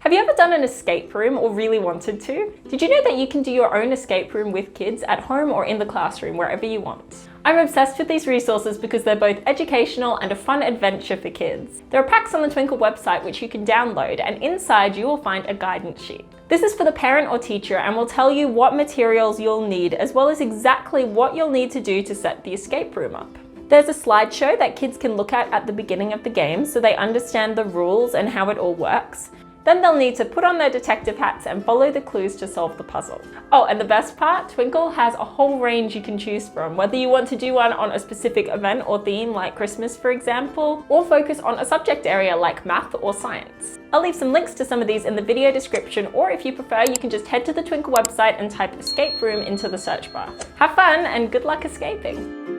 Have you ever done an escape room or really wanted to? Did you know that you can do your own escape room with kids at home or in the classroom, wherever you want? I'm obsessed with these resources because they're both educational and a fun adventure for kids. There are packs on the Twinkl website which you can download, and inside you will find a guidance sheet. This is for the parent or teacher and will tell you what materials you'll need, as well as exactly what you'll need to do to set the escape room up. There's a slideshow that kids can look at the beginning of the game so they understand the rules and how it all works. Then they'll need to put on their detective hats and follow the clues to solve the puzzle. Oh, and the best part, Twinkl has a whole range you can choose from, whether you want to do one on a specific event or theme like Christmas, for example, or focus on a subject area like math or science. I'll leave some links to some of these in the video description, or if you prefer, you can just head to the Twinkl website and type escape room into the search bar. Have fun and good luck escaping!